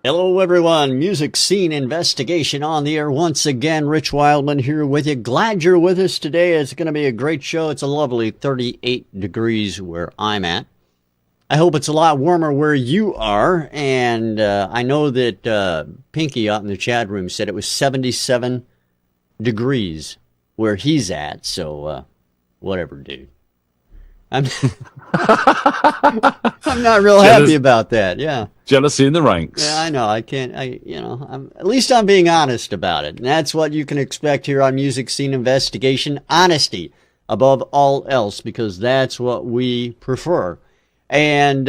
Hello, everyone. Music Scene Investigation on the air once again. Rich Wildman here with you. Glad you're with us today. It's going to be a great show. It's a lovely 38 degrees where I'm at. I hope it's a lot warmer where you are. And I know that Pinky out in the chat room said it was 77 degrees where he's at. So whatever, dude. I'm not real happy about that. Yeah. Jealousy in the ranks. Yeah, I know. I can't, at least I'm being honest about it. And that's what you can expect here on Music Scene Investigation. Honesty above all else, because that's what we prefer. And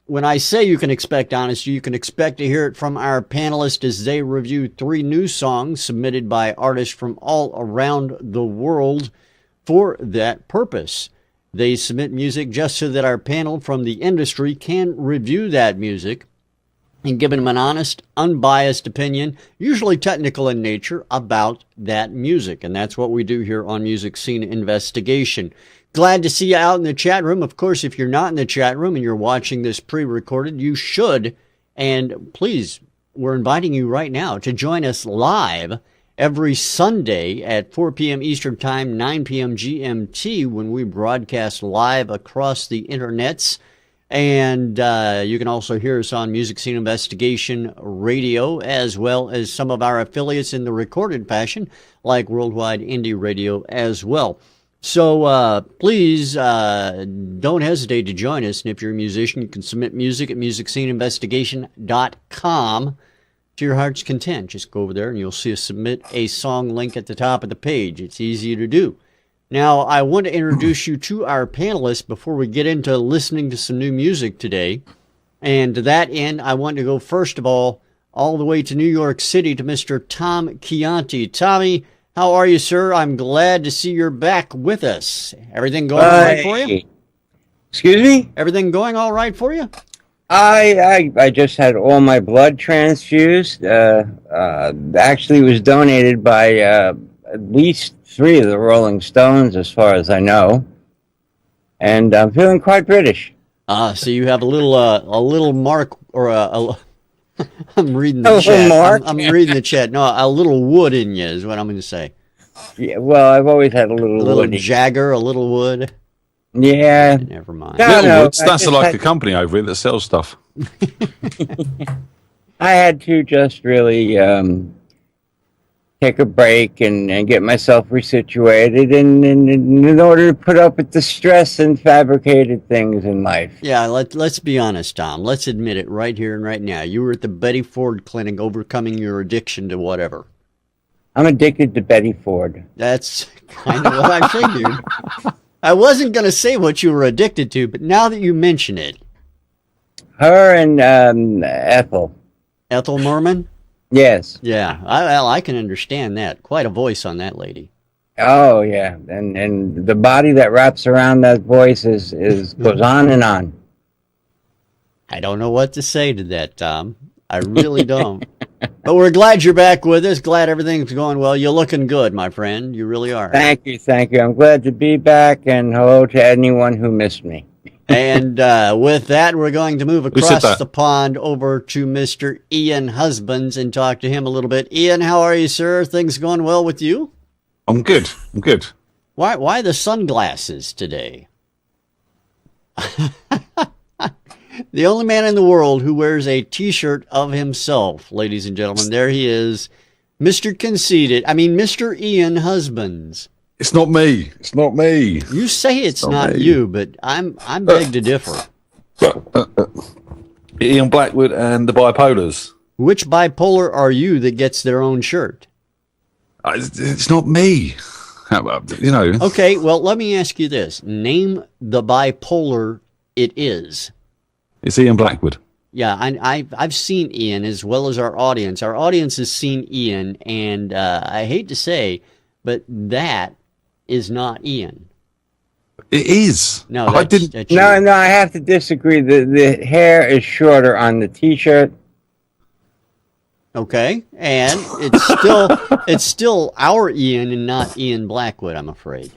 when I say you can expect honesty, you can expect to hear it from our panelists as they review 3 new songs submitted by artists from all around the world for that purpose. They submit music just so that our panel from the industry can review that music and give them an honest, unbiased opinion, usually technical in nature, about that music. And that's what we do here on Music Scene Investigation. Glad to see you out in the chat room. Of course, if you're not in the chat room and you're watching this pre-recorded, you should. And please, we're inviting you right now to join us live every Sunday at 4 p.m. Eastern Time, 9 p.m. GMT, when we broadcast live across the internets. And you can also hear us on Music Scene Investigation Radio, as well as some of our affiliates in the recorded fashion, like Worldwide Indie Radio as well. So please don't hesitate to join us. And if you're a musician, you can submit music at musicsceneinvestigation.com. To your heart's content. Just go over there and you'll see a submit a song link at the top of the page. It's easy to do. Now, I want to introduce you to our panelists before we get into listening to some new music today. And to that end, I want to go first of all the way to New York City to Mr. Tom Chianti. Tommy, how are you, sir? I'm glad to see you're back with us. Everything going all right for you? Excuse me? Everything going all right for you? I just had all my blood transfused. Actually was donated by at least 3 of the Rolling Stones, as far as I know. And I'm feeling quite British. So you have a little mark, or I'm reading the a chat. Mark? I'm reading the chat. No, a little wood in you is what I'm going to say. Yeah, well, I've always had a little wood. Jagger, a little wood. Yeah. Never mind. No, that's like a company over here that sells stuff. I had to just really take a break and get myself resituated in order to put up with the stress and fabricated things in life. Yeah, let's be honest, Tom. Let's admit it right here and right now. You were at the Betty Ford Clinic overcoming your addiction to whatever. I'm addicted to Betty Ford. That's kind of what I figured. I wasn't going to say what you were addicted to, but now that you mention it. Her and Ethel. Ethel Merman? Yes. Yeah, I can understand that. Quite a voice on that lady. Oh, yeah. And the body that wraps around that voice goes on and on. I don't know what to say to that, Tom. I really don't. But we're glad you're back with us. Glad everything's going well. You're looking good, my friend. You really are. Thank you. I'm glad to be back, and hello to anyone who missed me. And with that, we're going to move across the pond over to Mr. Ian Husbands and talk to him a little bit. Ian, how are you, sir? Things going well with you? I'm good. Why the sunglasses today? The only man in the world who wears a T-shirt of himself, ladies and gentlemen. There he is, Mr. Conceited. I mean, Mr. Ian Husbands. It's not me. You say it's not you, but I'm beg to differ. Ian Blackwood and the Bipolars. Which bipolar are you that gets their own shirt? It's not me. You know. Okay, well, let me ask you this. Name the bipolar it is. It's Ian Blackwood. Yeah, I've seen Ian as well as our audience. Our audience has seen Ian, and I hate to say, but that is not Ian. It is. No, I have to disagree. The hair is shorter on the T-shirt. Okay, and it's still our Ian and not Ian Blackwood, I'm afraid.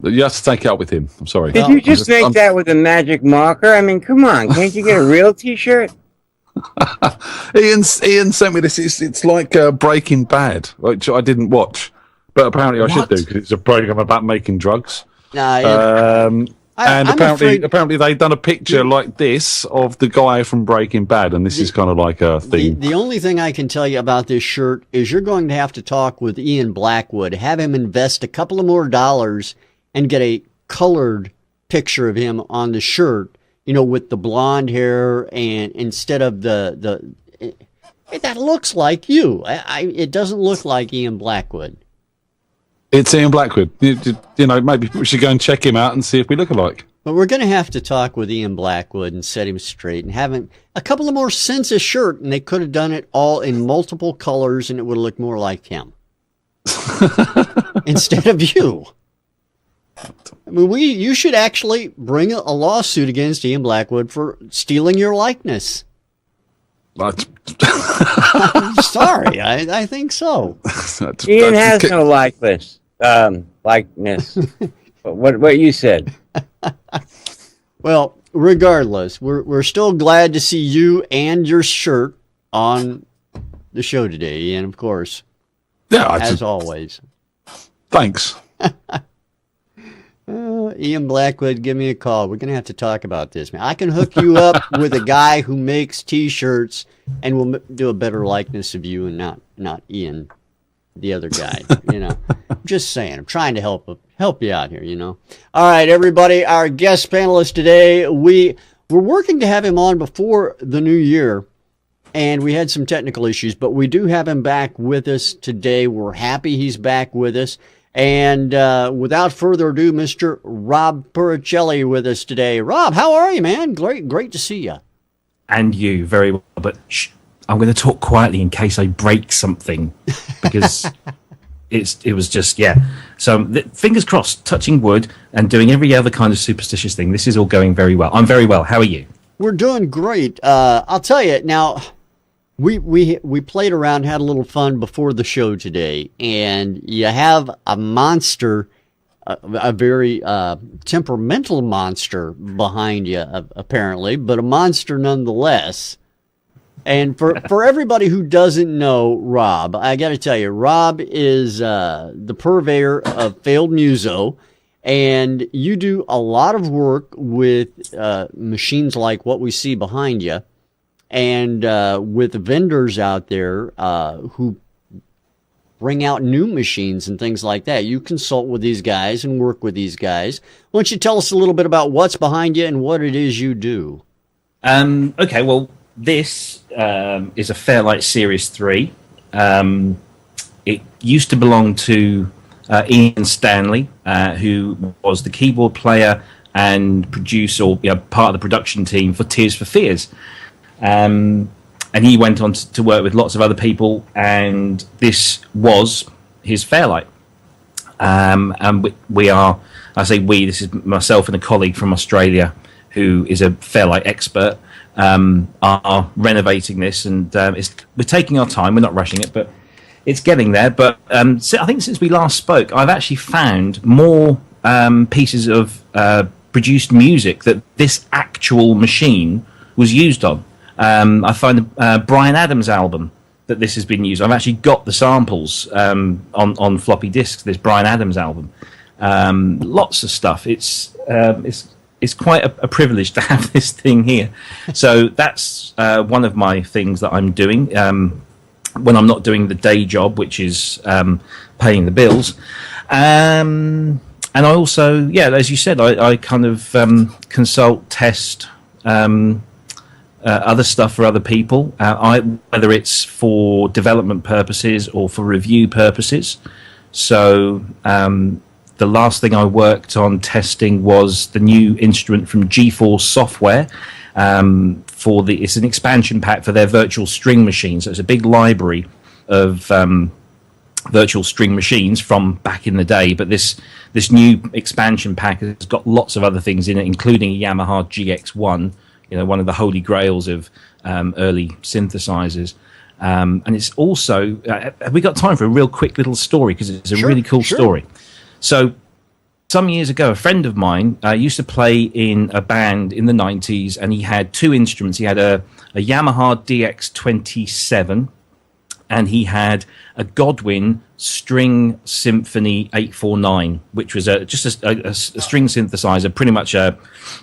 You have to take it up with him. I'm sorry. Did you just make that with a magic marker? I mean, come on. Can't you get a real T-shirt? Ian sent me this. It's like Breaking Bad, which I didn't watch, but apparently I should do because it's a program about making drugs. And apparently they've done a picture like this of the guy from Breaking Bad, and this is kind of like a thing. The only thing I can tell you about this shirt is you're going to have to talk with Ian Blackwood, have him invest a couple of more dollars, and get a colored picture of him on the shirt, with the blonde hair, and instead of that looks like you. It doesn't look like Ian Blackwood. It's Ian Blackwood. Maybe we should go and check him out and see if we look alike. But we're going to have to talk with Ian Blackwood and set him straight and have him a couple of more cents a shirt, and they could have done it all in multiple colors, and it would have looked more like him instead of you. I mean, you should actually bring a lawsuit against Ian Blackwood for stealing your likeness. I'm sorry, I think so. Ian has no likeness. Likeness. what you said. Well, regardless, we're still glad to see you and your shirt on the show today, Ian, of course. Yeah, as always. Thanks. Ian Blackwood, give me a call. We're going to have to talk about this, man. I can hook you up with a guy who makes T-shirts, and we'll do a better likeness of you and not Ian, the other guy. Just saying. I'm trying to help you out here. All right, everybody. Our guest panelist today, we're working to have him on before the new year, and we had some technical issues, but we do have him back with us today. We're happy he's back with us. And without further ado, Mr. Rob Puricelli with us today. Rob, how are you, man? Great to see you. And you, very well. But I'm going to talk quietly in case I break something, because it was just, yeah. So fingers crossed, touching wood and doing every other kind of superstitious thing. This is all going very well. I'm very well. How are you? We're doing great. I'll tell you now. We played around, had a little fun before the show today, and you have a monster, a very temperamental monster behind you, apparently, but a monster nonetheless. And for everybody who doesn't know Rob, I got to tell you, Rob is the purveyor of failed muso, and you do a lot of work with machines like what we see behind you. And with vendors out there who bring out new machines and things like that. You consult with these guys and work with these guys. Why don't you tell us a little bit about what's behind you and what it is you do? Okay, well, this is a Fairlight Series 3. It used to belong to Ian Stanley, who was the keyboard player and producer, or part of the production team for Tears for Fears. And he went on to work with lots of other people, and this was his Fairlight. And we are, I say we, this is myself and a colleague from Australia who is a Fairlight expert, are renovating this, and we're taking our time, we're not rushing it, but it's getting there. But I think since we last spoke, I've actually found more pieces of produced music that this actual machine was used on. I find the Bryan Adams album that this has been used. I've actually got the samples on floppy disks. This Bryan Adams album, lots of stuff. It's quite a privilege to have this thing here. So that's one of my things that I'm doing when I'm not doing the day job, which is paying the bills. And I also, as you said, I kind of consult, test. Other stuff for other people, whether it's for development purposes or for review purposes. So the last thing I worked on testing was the new instrument from GeForce Software. It's an expansion pack for their virtual string machines. So it's a big library of virtual string machines from back in the day. But this new expansion pack has got lots of other things in it, including a Yamaha GX1. One of the holy grails of early synthesizers. And it's also, have we got time for a real quick little story? Because it's a really cool story. So some years ago, a friend of mine used to play in a band in the 90s, and he had two instruments. He had a Yamaha DX27, and he had a Godwin String Symphony 849, which was just a string synthesizer, pretty much an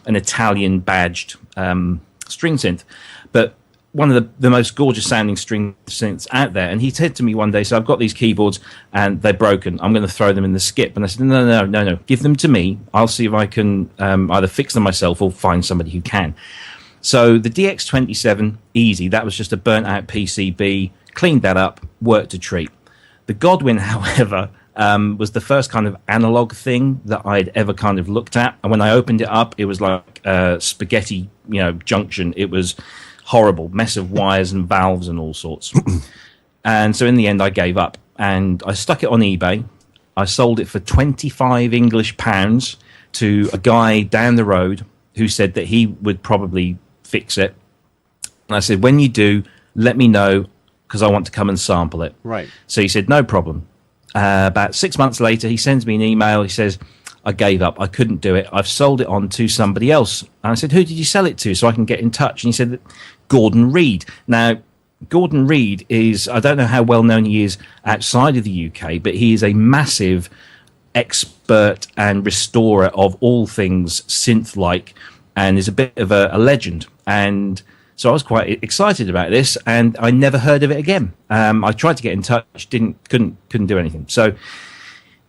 Italian badged string synth, but one of the most gorgeous sounding string synths out there. And he said to me one day, so I've got these keyboards and they're broken. I'm going to throw them in the skip. And I said, no. Give them to me. I'll see if I can either fix them myself or find somebody who can. So the DX27, easy. That was just a burnt out PCB. Cleaned that up, worked a treat. The Godwin, however, was the first kind of analog thing that I'd ever kind of looked at. And when I opened it up, it was like a spaghetti, junction. It was horrible, mess of wires and valves and all sorts. And so in the end, I gave up. And I stuck it on eBay. I sold it for 25 English pounds to a guy down the road who said that he would probably fix it. And I said, when you do, let me know, because I want to come and sample it. Right. So he said, no problem. About 6 months later, he sends me an email. He says, I gave up. I couldn't do it. I've sold it on to somebody else. And I said, who did you sell it to so I can get in touch? And he said, Gordon Reed. Now, Gordon Reed is, I don't know how well known he is outside of the UK, but he is a massive expert and restorer of all things synth-like, and is a bit of a legend. And so I was quite excited about this, and I never heard of it again. I tried to get in touch, couldn't do anything. So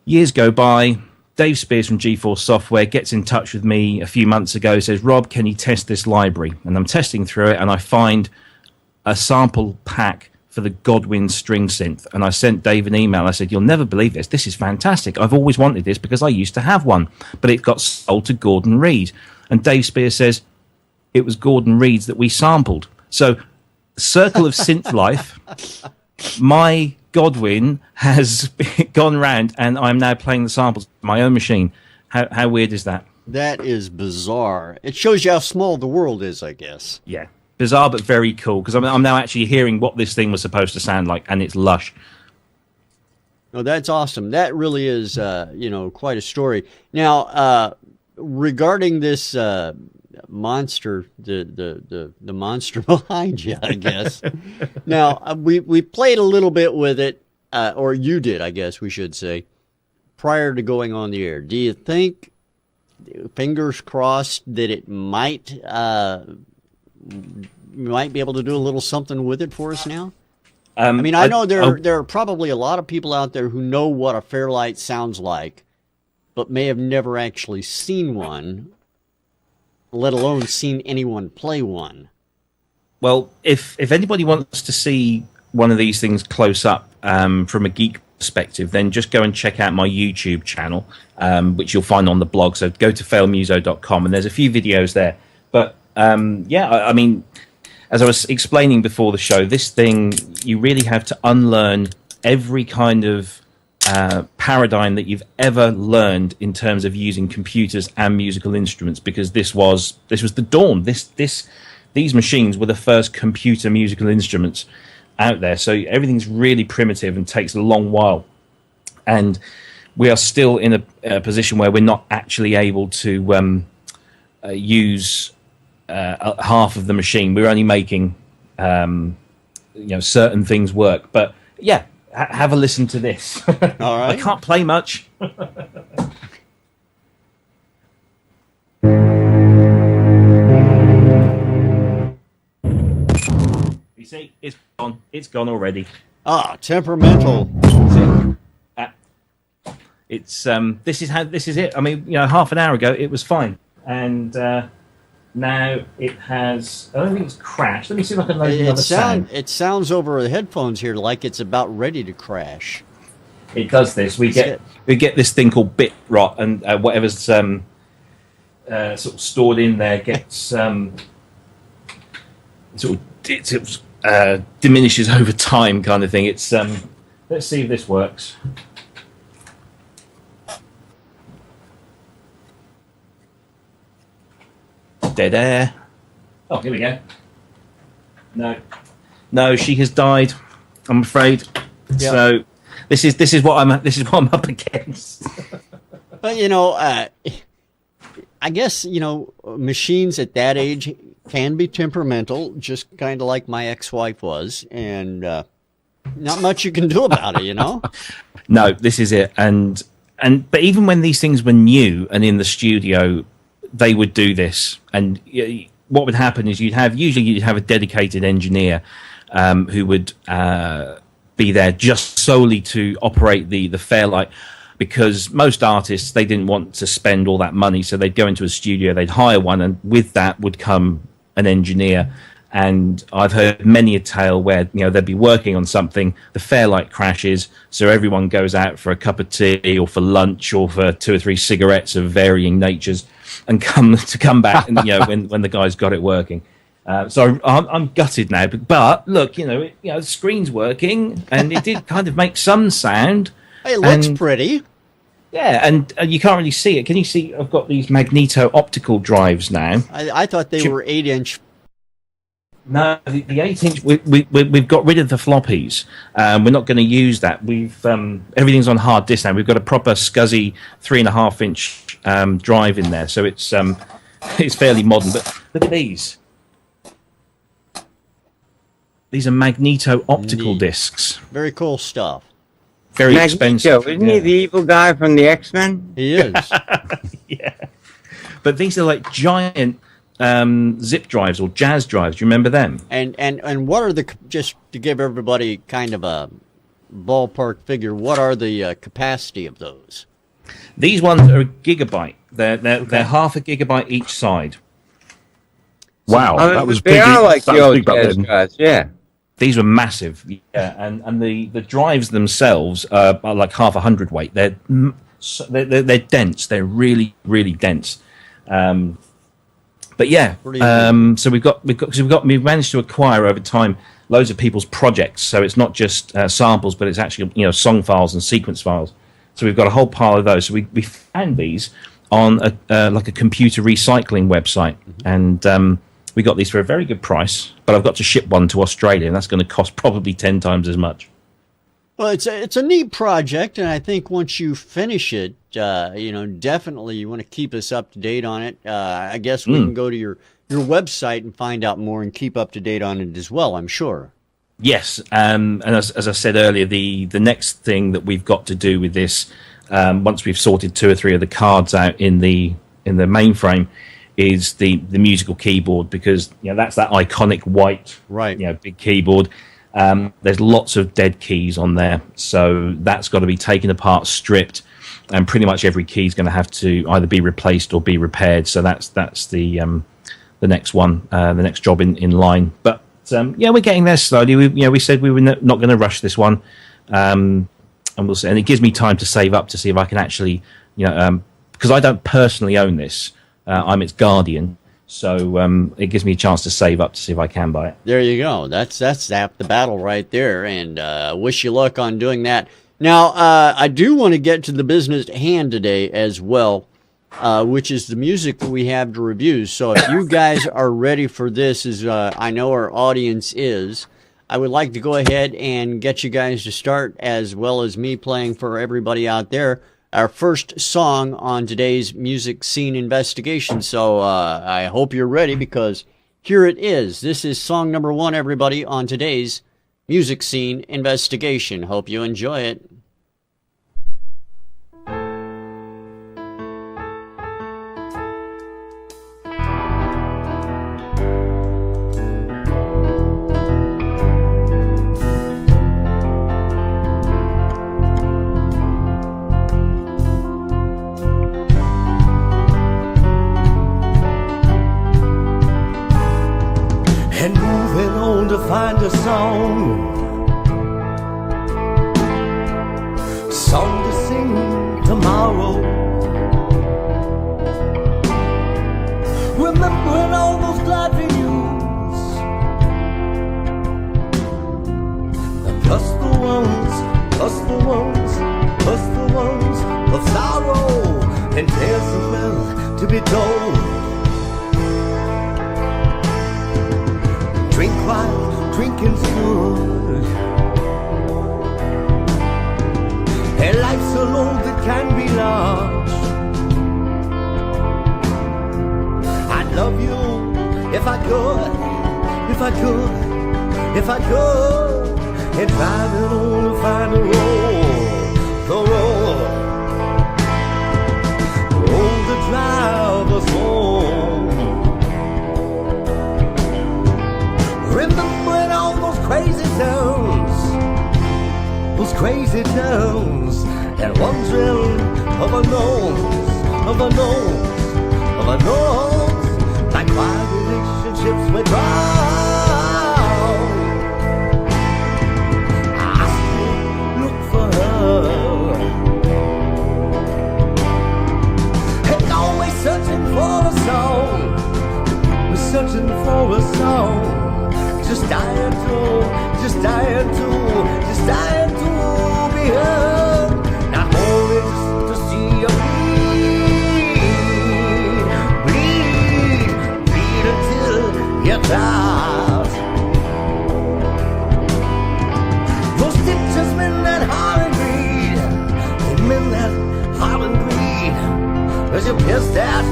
years go by. Dave Spears from GeForce Software gets in touch with me a few months ago, says, Rob, can you test this library? And I'm testing through it, and I find a sample pack for the Godwin string synth. And I sent Dave an email. I said, you'll never believe this. This is fantastic. I've always wanted this because I used to have one, but it got sold to Gordon Reed. And Dave Spears says, it was Gordon Reed's that we sampled. So, circle of synth life, my Godwin has gone round, and I'm now playing the samples on my own machine. How weird is that? That is bizarre. It shows you how small the world is, I guess. Yeah, bizarre but very cool, because I'm now actually hearing what this thing was supposed to sound like, and it's lush. No, that's awesome. That really is, quite a story. Now, regarding this monster, the monster behind you, I guess. Now, we played a little bit with it, or you did, I guess we should say, prior to going on the air. Do you think, fingers crossed, that it might be able to do a little something with it for us now? I know there are probably a lot of people out there who know what a Fairlight sounds like, but may have never actually seen one, let alone seen anyone play one. Well, if anybody wants to see one of these things close up from a geek perspective, then just go and check out my YouTube channel, which you'll find on the blog. So go to failmuso.com, and there's a few videos there. But as I was explaining before the show, this thing, you really have to unlearn every kind of paradigm that you've ever learned in terms of using computers and musical instruments, because this was the dawn. These machines were the first computer musical instruments out there. So everything's really primitive and takes a long while. And we are still in a position where we're not actually able to use half of the machine. We're only making certain things work. But yeah, have a listen to this. All right. I can't play much. You see, it's gone. It's gone already. Ah, temperamental. It's this is it. I mean, half an hour ago it was fine, and now it has. I don't think it's crashed. Let me see if I can load another sound. It sounds over the headphones here like it's about ready to crash. It does this. We get this thing called bit rot, and whatever's sort of stored in there gets diminishes over time, kind of thing. It's let's see if this works. Dead air. Oh, here we go. No, she has died, I'm afraid. Yeah. So this is what I'm up against. But, I guess, machines at that age can be temperamental, just kind of like my ex-wife was, and not much you can do about it, No, this is it. But even when these things were new and in the studio, they would do this. And what would happen is you'd have a dedicated engineer who would be there just solely to operate the Fairlight, because most artists, they didn't want to spend all that money, so they'd go into a studio, they'd hire one, and with that would come an engineer. And I've heard many a tale where they'd be working on something, the Fairlight crashes, so everyone goes out for a cup of tea or for lunch or for 2 or 3 cigarettes of varying natures, and come back and when the guy's got it working. So I'm gutted now, but look, the screen's working, and it did kind of make some sound. It looks pretty. Yeah, and you can't really see it. Can you see? I've got these magneto optical drives now. I thought they were 8-inch. No, the 8-inch. We've got rid of the floppies. We're not going to use that. We've everything's on hard disk now. We've got a proper SCSI 3.5-inch drive in there, so it's fairly modern. But look at these. These are magneto optical discs. Very cool stuff. Very expensive. Isn't he the evil guy from the X-Men? He is. Yeah. But these are like giant zip drives or jazz drives. Do you remember them? And what are just to give everybody kind of a ballpark figure, what are the capacity of those? These ones are a gigabyte. They're half a gigabyte each side. Wow, that was they big. are like that the was old big back jazz then. guys, yeah. These were massive, yeah, and the drives themselves are like half a hundredweight. They're dense. They're really, really dense. But yeah, so we've managed to acquire over time loads of people's projects. So it's not just samples, but it's actually song files and sequence files. So we've got a whole pile of those. So we found these on like a computer recycling website, and we got these for a very good price, but I've got to ship one to Australia, and that's going to cost probably 10 times as much. Well, it's a neat project, and I think once you finish it, definitely you want to keep us up to date on it. I guess we can go to your website and find out more and keep up to date on it as well, I'm sure. Yes, and as I said earlier, the next thing that we've got to do with this, once we've sorted 2 or 3 of the cards out in the mainframe, is the musical keyboard, because that's that iconic white big keyboard. There's lots of dead keys on there, so that's got to be taken apart, stripped, and pretty much every key is going to have to either be replaced or be repaired. So that's the next one, the next job in line. But we're getting there slowly. We said we were not going to rush this one, and we'll see. And it gives me time to save up to see if I can actually, because I don't personally own this. I'm its guardian, so it gives me a chance to save up to see if I can buy it. There you go. That's half the battle right there, and wish you luck on doing that. Now, I do want to get to the business at hand today as well, which is the music that we have to review. So if you guys are ready for this, as I know our audience is, I would like to go ahead and get you guys to start, as well as me playing for everybody out there, our first song on today's music scene investigation. So I hope you're ready, because here it is. This is song number 1, everybody, on today's music scene investigation. Hope you enjoy it. And moving on to find a song to sing tomorrow. Remembering all those lively news, and plus the ones of sorrow, and tales as well to be told. Drink while drinking's good, and life's a load that can be large. love you if I could, if I could, if I could, and driving on to find the road to drive us home. Remembering all those crazy towns, and wondering of unknowns, like why relationships went wrong. I still look for her, and always searching for a song. We're searching for a song, just dying to be heard. Not only just to see you bleed until you die. Those stitches meant that heart and greed. They meant that heart and greed. 'Cause you're pissed at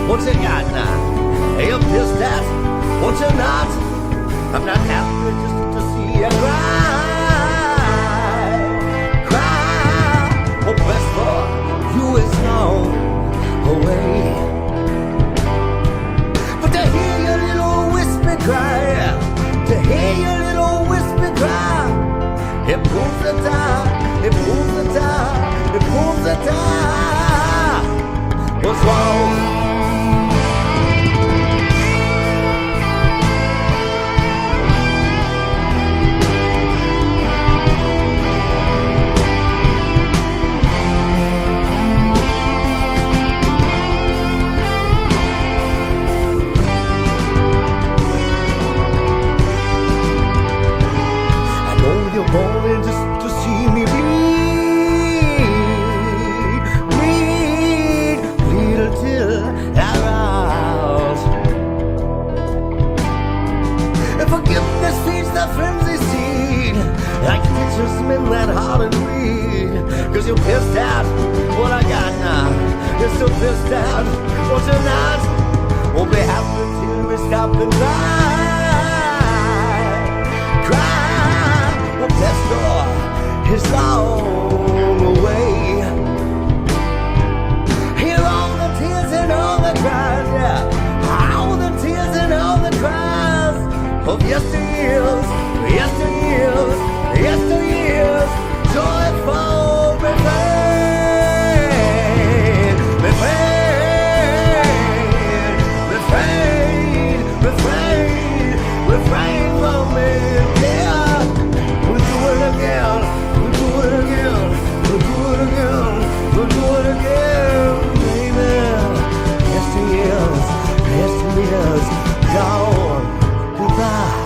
what you got now. You're pissed at what you're not. I'm not happy just to see you cry. What best for you is long away. But to hear your little whisper cry, to hear your little whisper cry, it proves the time, it proves the time, it proves the time. What's wrong? Only just to see me bleed until I rise. And forgiveness feeds the frenzy seed, like stitches mend that heart and bleed. 'Cause you're pissed out what I got now. You're still pissed out what you're not. Won't be happy till we stop and cry. That door is long away. Hear all the tears and all the cries, yeah. All the tears and all the cries of yesteryears, yesteryears, yesteryears. Joyful refrain, refrain, refrain, refrain, refrain from me. We'll do it again, we'll do it again, we'll do it again, we'll do it again, baby. Yesteryears, yesteryears, gone, goodbye.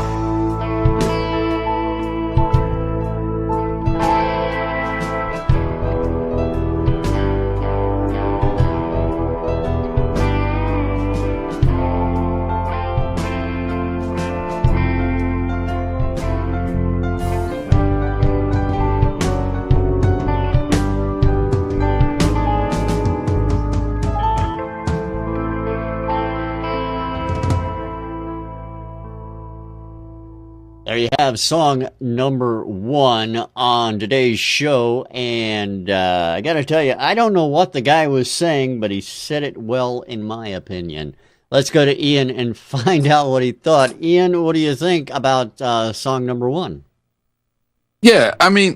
There you have song number 1 on today's show, and I gotta tell you, I don't know what the guy was saying, but he said it well, in my opinion. Let's go to Ian and find out what he thought. Ian, what do you think about song number 1? Yeah, I mean,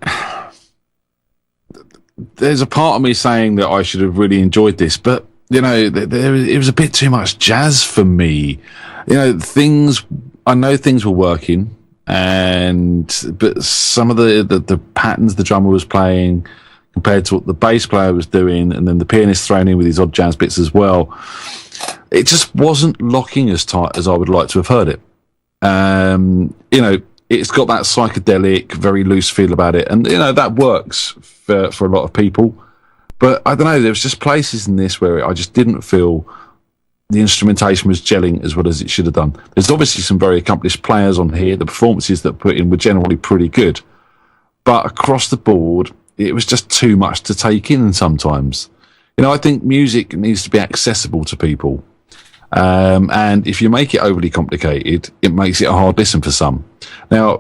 there's a part of me saying that I should have really enjoyed this, but, you know, it was a bit too much jazz for me. You know, I know things were working, but some of the patterns the drummer was playing compared to what the bass player was doing, and then the pianist thrown in with his odd jazz bits as well, it just wasn't locking as tight as I would like to have heard it. You know, it's got that psychedelic, very loose feel about it, and you know that works for a lot of people. But I don't know, there was just places in this where I just didn't feel the instrumentation was gelling as well as it should have done. There's obviously some very accomplished players on here. The performances that put in were generally pretty good, but across the board, it was just too much to take in sometimes. You know, I think music needs to be accessible to people. And if you make it overly complicated, it makes it a hard listen for some. Now,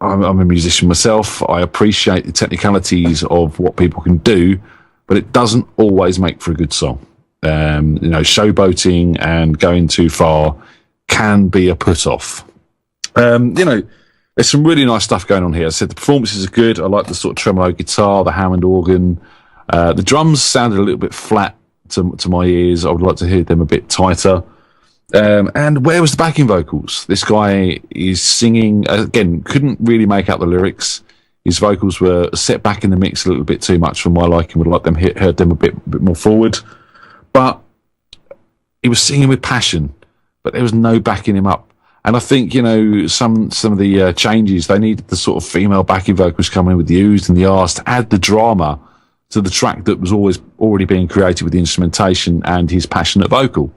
I'm a musician myself. I appreciate the technicalities of what people can do, but it doesn't always make for a good song. Showboating and going too far can be a put-off. There's some really nice stuff going on here. As I said, the performances are good. I like the sort of tremolo guitar, the Hammond organ. The drums sounded a little bit flat to my ears. I would like to hear them a bit tighter. And where was the backing vocals? This guy is singing, again, couldn't really make out the lyrics. His vocals were set back in the mix a little bit too much for my liking. Would like them heard them a bit more forward. But he was singing with passion, but there was no backing him up. And I think, some of the changes, they needed the sort of female backing vocals coming in with the oohs and the ahs to add the drama to the track that was always already being created with the instrumentation and his passionate vocal.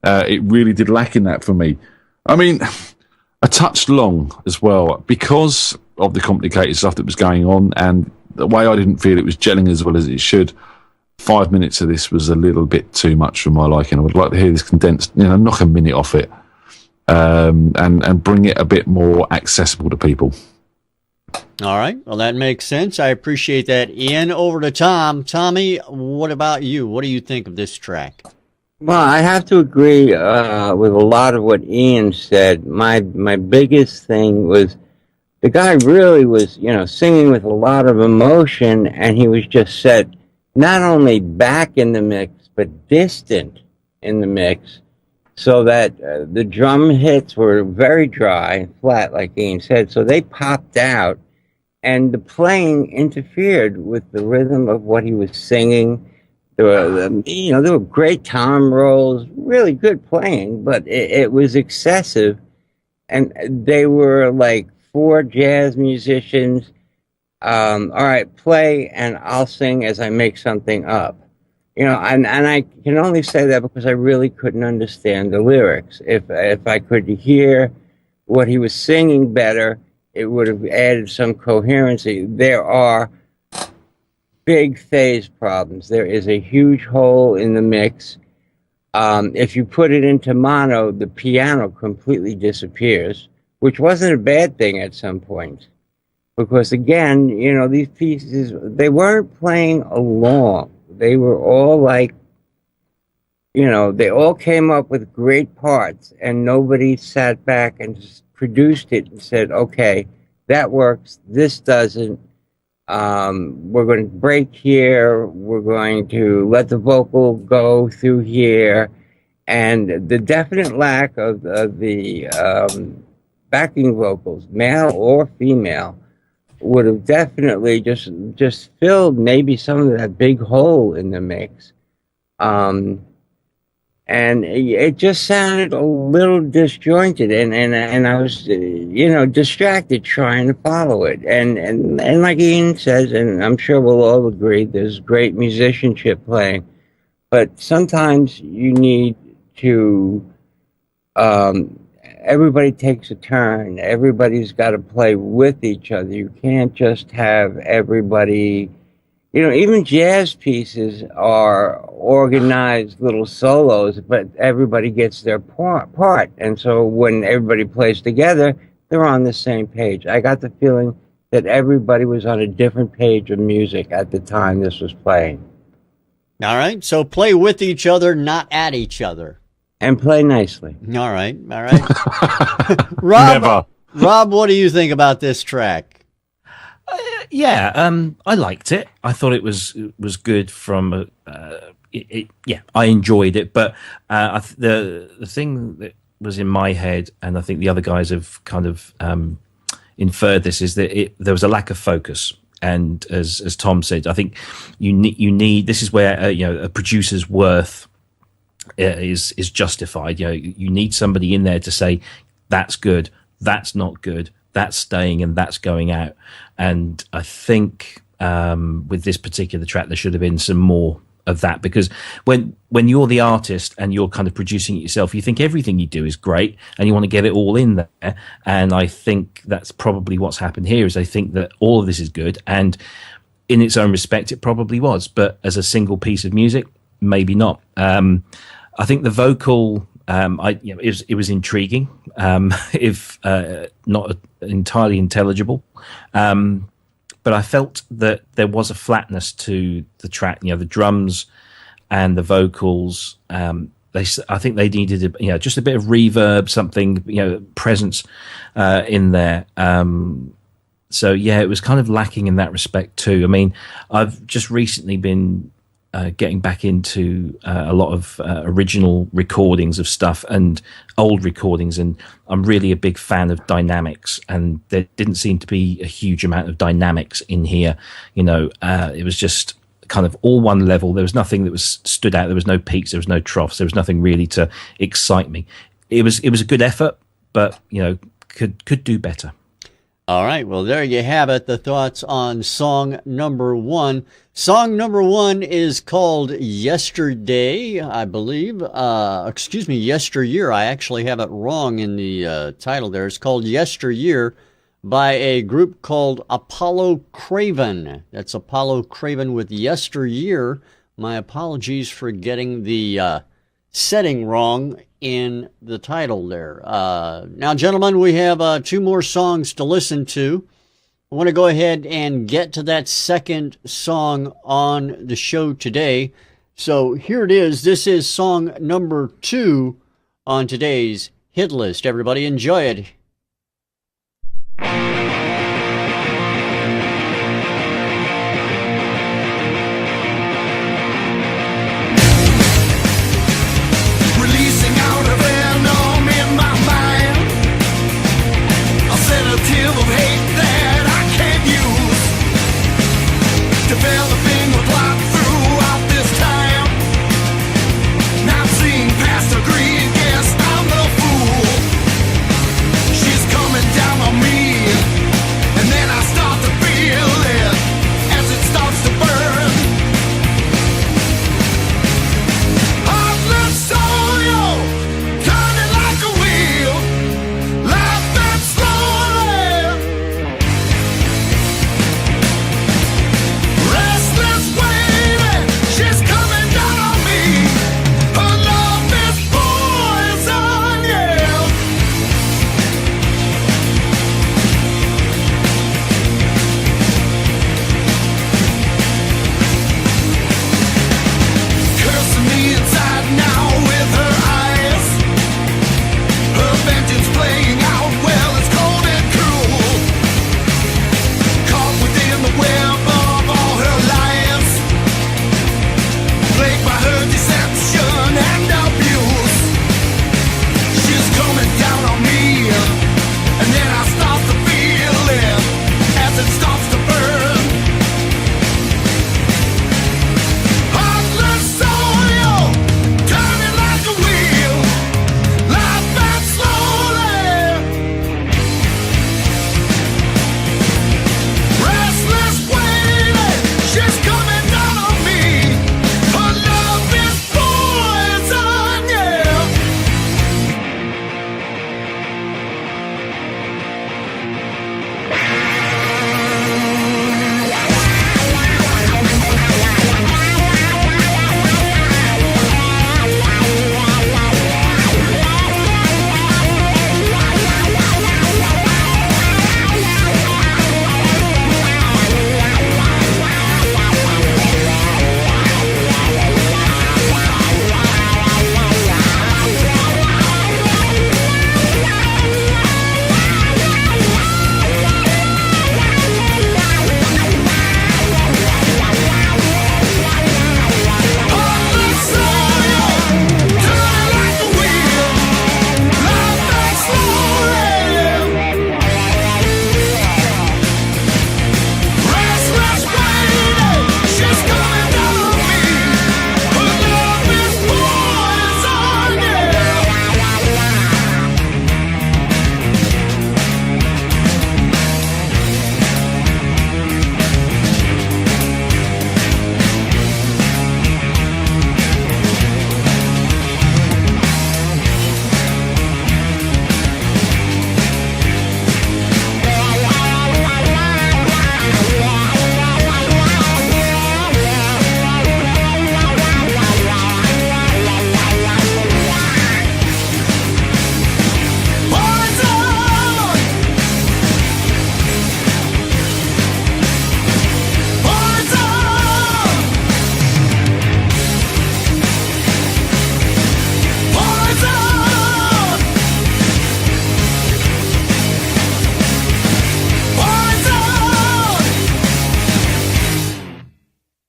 It really did lack in that for me. I mean, a touch long as well, because of the complicated stuff that was going on and the way I didn't feel it was gelling as well as it should. 5 minutes of this was a little bit too much for my liking. I would like to hear this condensed, knock a minute off it. And bring it a bit more accessible to people. All right. Well, that makes sense. I appreciate that, Ian. Over to Tom. Tommy, what about you? What do you think of this track? Well, I have to agree with a lot of what Ian said. My biggest thing was the guy really was, singing with a lot of emotion, and he was just set not only back in the mix, but distant in the mix. So that the drum hits were very dry and flat, like Ian said. So they popped out, and the playing interfered with the rhythm of what he was singing. There were great tom rolls, really good playing, but it was excessive. And they were like 4 jazz musicians. All right, play, and I'll sing as I make something up. And I can only say that because I really couldn't understand the lyrics. If I could hear what he was singing better, it would have added some coherency. There are big phase problems. There is a huge hole in the mix. If you put it into mono, the piano completely disappears, which wasn't a bad thing at some point. Because again, these pieces, they weren't playing along. They were all like, they all came up with great parts, and nobody sat back and just produced it and said, okay, that works, this doesn't. We're going to break here. We're going to let the vocal go through here. And the definite lack of the backing vocals, male or female, would have definitely just filled maybe some of that big hole in the mix. And it just sounded a little disjointed, and I was, distracted trying to follow it. And like Ian says, and I'm sure we'll all agree, there's great musicianship playing, but sometimes you need to, everybody takes a turn. Everybody's got to play with each other. You can't just have everybody, even jazz pieces are organized little solos, but everybody gets their part. And so when everybody plays together, they're on the same page. I got the feeling that everybody was on a different page of music at the time this was playing. All right. So play with each other, not at each other. And play nicely. All right. Rob, what do you think about this track? I liked it. I thought it was good from I enjoyed it, but the thing that was in my head, and I think the other guys have kind of inferred this, is that there was a lack of focus. And as Tom said, I think you need this is where a producer's worth is justified. You need somebody in there to say that's good, that's not good, that's staying, and that's going out. And I think with this particular track, there should have been some more of that, because when you're the artist and you're kind of producing it yourself, you think everything you do is great and you want to get it all in there. And I think that's probably what's happened here, is I think that all of this is good, and in its own respect it probably was, but as a single piece of music, maybe not. I think the vocal it was intriguing, if not entirely intelligible. But I felt that there was a flatness to the track. The drums and the vocals. I think they needed just a bit of reverb, something presence in there. So it was kind of lacking in that respect too. I mean, I've just recently been getting back into a lot of original recordings of stuff and old recordings, and I'm really a big fan of dynamics, and there didn't seem to be a huge amount of dynamics in here. It was just kind of all one level. There was nothing that was stood out. There was no peaks, there was no troughs, there was nothing really to excite me. It was a good effort, but could do better. All right, well, there you have it, the thoughts on song number 1. Song number 1 is called Yesterday, I believe. Yesteryear. I actually have it wrong in the title there. It's called Yesteryear by a group called Apollo Craven. That's Apollo Craven with Yesteryear. My apologies for getting the setting wrong in the title there. Now, gentlemen, we have 2 more songs to listen to. I want to go ahead and get to that second song on the show today. So here it is. This is song number 2 on today's hit list. Everybody enjoy it. Developing a plot throughout this time. Not seeing past a greed, guess I'm the fool.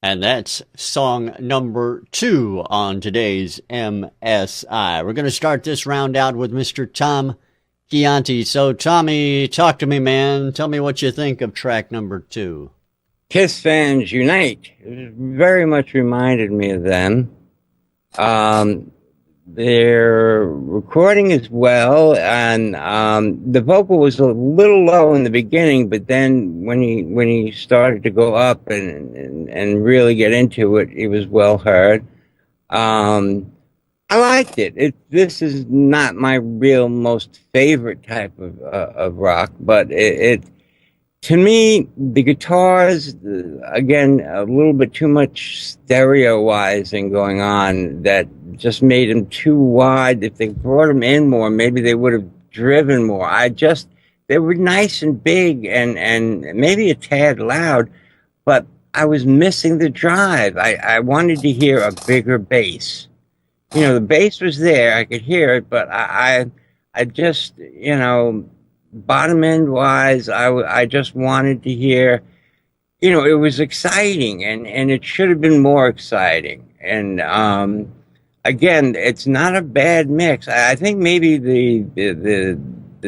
And that's song number 2 on today's MSI. We're going to start this round out with Mr. Tom Chianti. So, Tommy, talk to me, man. Tell me what you think of track number 2. Kiss fans unite. It very much reminded me of them. Their recording as well, and the vocal was a little low in the beginning, but then when he started to go up and really get into it, it was well heard. I liked it. This is not my real most favorite type of rock, but it to me, the guitars, again, a little bit too much stereo-wizing going on that just made them too wide. If they brought them in more, maybe they would have driven more. They were nice and big and maybe a tad loud, but I was missing the drive. I wanted to hear a bigger bass. You know, the bass was there. I could hear it, but I just, bottom end wise, I just wanted to hear, it was exciting and it should have been more exciting. And again, it's not a bad mix. I think maybe the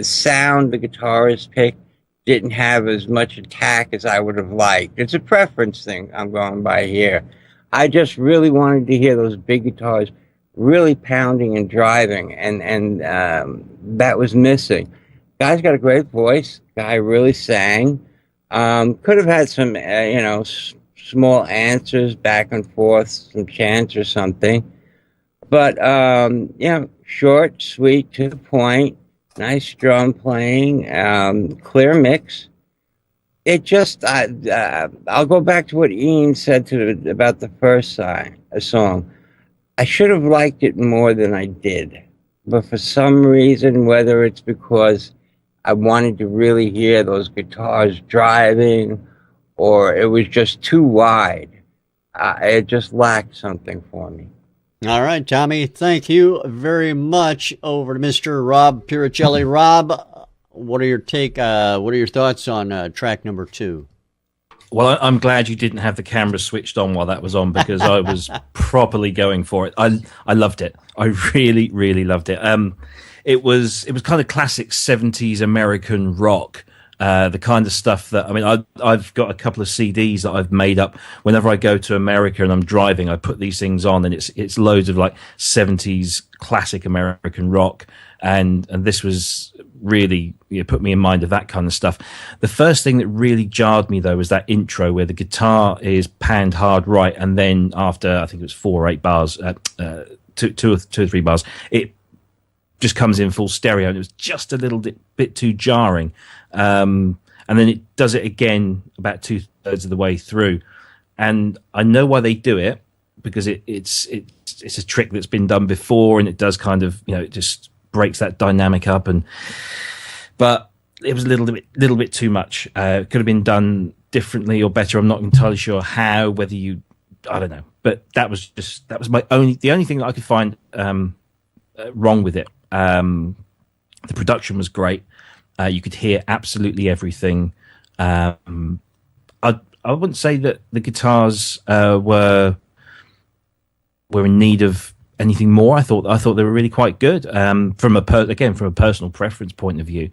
sound the guitarist picked didn't have as much attack as I would have liked. It's a preference thing I'm going by here. I just really wanted to hear those big guitars really pounding and driving, and that was missing. Guy's got a great voice. Guy really sang. Could have had some, small answers back and forth, some chants or something. But, short, sweet, to the point, nice drum playing, clear mix. It just, I'll go back to what Ian said about the first song. I should have liked it more than I did. But for some reason, whether it's because I wanted to really hear those guitars driving, or it was just too wide. It just lacked something for me. All right, Tommy, thank you very much. Over to Mr. Rob Puricelli. Rob, what are your thoughts on track number 2? Well, I'm glad you didn't have the camera switched on while that was on, because I was properly going for it. I loved it. I really, really loved it. It was kind of classic 70s American rock, the kind of stuff that, I've got a couple of CDs that I've made up. Whenever I go to America and I'm driving, I put these things on, and it's loads of like 70s classic American rock. And this was really, put me in mind of that kind of stuff. The first thing that really jarred me, though, was that intro where the guitar is panned hard right, and then after, I think it was 4 or 8 bars, two or 3 bars, it just comes in full stereo, and it was just a little bit too jarring. And then it does it again about 2/3 of the way through. And I know why they do it, because it's a trick that's been done before, and it does kind of, it just breaks that dynamic up. But it was a little bit too much. It could have been done differently or better. I'm not entirely sure how, I don't know. But that was the only thing that I could find wrong with it. The production was great. You could hear absolutely everything. I wouldn't say that the guitars were in need of anything more. I thought they were really quite good. From a personal preference point of view,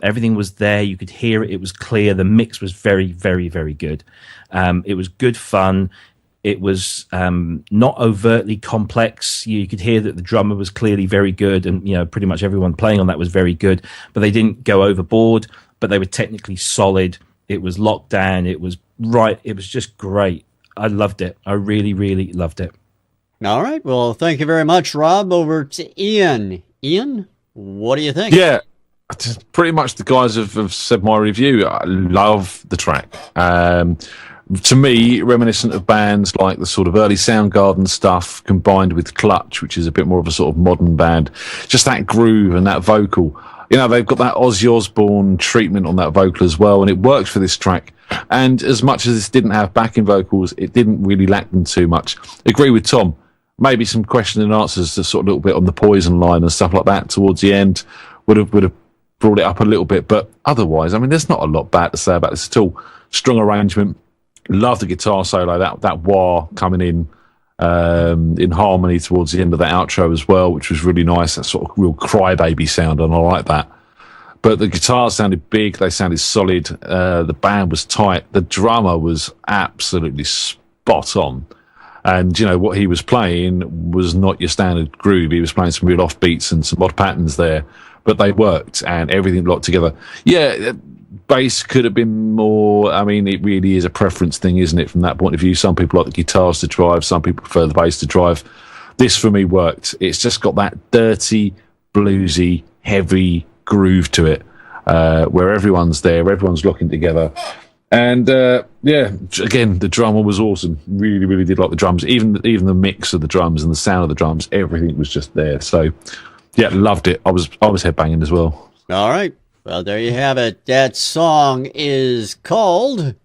everything was there. You could hear it. It was clear. The mix was very, very, very good. It was good fun. It was not overtly complex. You could hear that the drummer was clearly very good, and pretty much everyone playing on that was very good. But they didn't go overboard. But they were technically solid. It was locked down. It was right. It was just great. I loved it. I really, really loved it. All right. Well, thank you very much, Rob. Over to Ian. Ian, what do you think? Yeah, pretty much the guys have said my review. I love the track. To me, reminiscent of bands like the sort of early Soundgarden stuff combined with Clutch, which is a bit more of a sort of modern band. Just that groove and that vocal. They've got that Ozzy Osbourne treatment on that vocal as well, and it works for this track. And as much as this didn't have backing vocals, it didn't really lack them too much. Agree with Tom. Maybe some question and answers, to sort of a little bit on the Poison line and stuff like that towards the end would have brought it up a little bit. But otherwise, there's not a lot bad to say about this at all. Strong arrangement. Love the guitar solo, that wah coming in harmony towards the end of the outro as well, which was really nice. That sort of real crybaby sound, and I like that. But the guitars sounded big, they sounded solid, the band was tight, the drummer was absolutely spot on. And, you know, what he was playing was not your standard groove. He was playing some real off beats and some odd patterns there, but they worked and everything locked together. Yeah, bass could have been more. I mean, it really is a preference thing, isn't it, from that point of view? Some people like the guitars to drive, some people prefer the bass to drive. This, for me, worked. It's just got that dirty, bluesy, heavy groove to it, where everyone's there, everyone's locking together. And yeah, again, the drummer was awesome. Really, really did like the drums. Even the mix of the drums and the sound of the drums, everything was just there. So, yeah, loved it. I was headbanging as well. All right. Well, there you have it. That song is called, let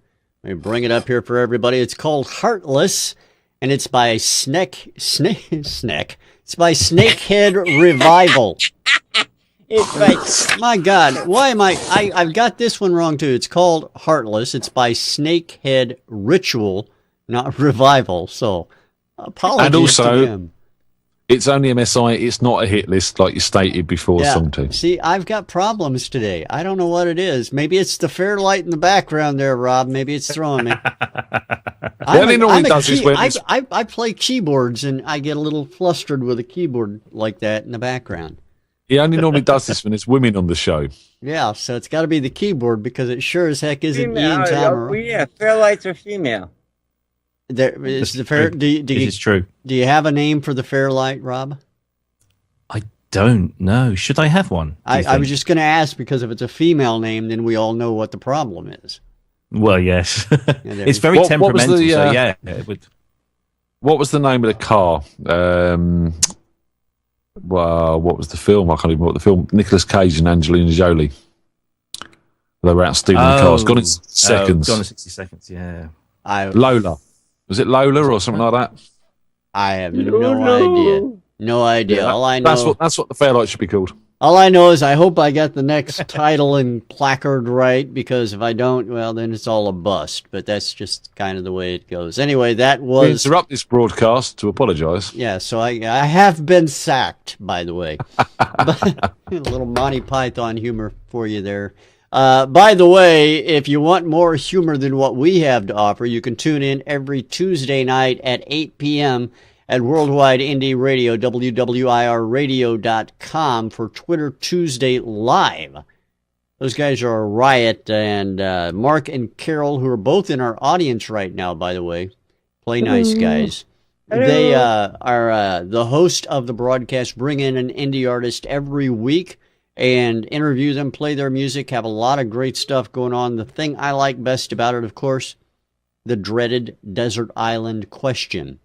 me bring it up here for everybody. It's called Heartless, and it's by It's by Snakehead Revival. It's like, my God, why am I've got this one wrong too. It's called Heartless. It's by Snakehead Ritual, not Revival. So, apologies and also, to them. It's only MSI. It's not a hit list like you stated before, Yeah. Song 2. See, I've got problems today. I don't know what it is. Maybe it's the Fairlight in the background there, Rob. Maybe it's throwing me. I play keyboards, and I get a little flustered with a keyboard like that in the background. He only normally does this when it's women on the show. Yeah, so it's got to be the keyboard because it sure as heck isn't Ian Tomer. Yeah, Fairlights are female. There is the fair. This is true. Do you have a name for the Fairlight, Rob? I don't know. Should I have one? I was just going to ask because if it's a female name, then we all know what the problem is. Well, yes. Yeah, It's very temperamental, so yeah. It would... What was the name of the car? Well, what was the film? I can't even remember what the film. Nicolas Cage and Angelina Jolie. They were out stealing the cars. Gone in 60 seconds. Gone in 60 seconds, yeah. Lola. Was it Lola or something like that? I have no idea. No idea. Yeah, all I know. That's what the Fairlight should be called. All I know is I hope I got the next title and placard right, because if I don't, well, then it's all a bust. But that's just kind of the way it goes. Anyway, that was... We interrupt this broadcast to apologise. Yeah, so I have been sacked, by the way. A little Monty Python humor for you there. By the way, if you want more humor than what we have to offer, you can tune in every Tuesday night at 8 p.m. at Worldwide Indie Radio, WWIRradio.com, for Twitter Tuesday Live. Those guys are a riot, and Mark and Carol, who are both in our audience right now, by the way, play nice guys. They are the host of the broadcast, bring in an indie artist every week and interview them, play their music, have a lot of great stuff going on. The thing I like best about it, of course, the dreaded Desert Island question.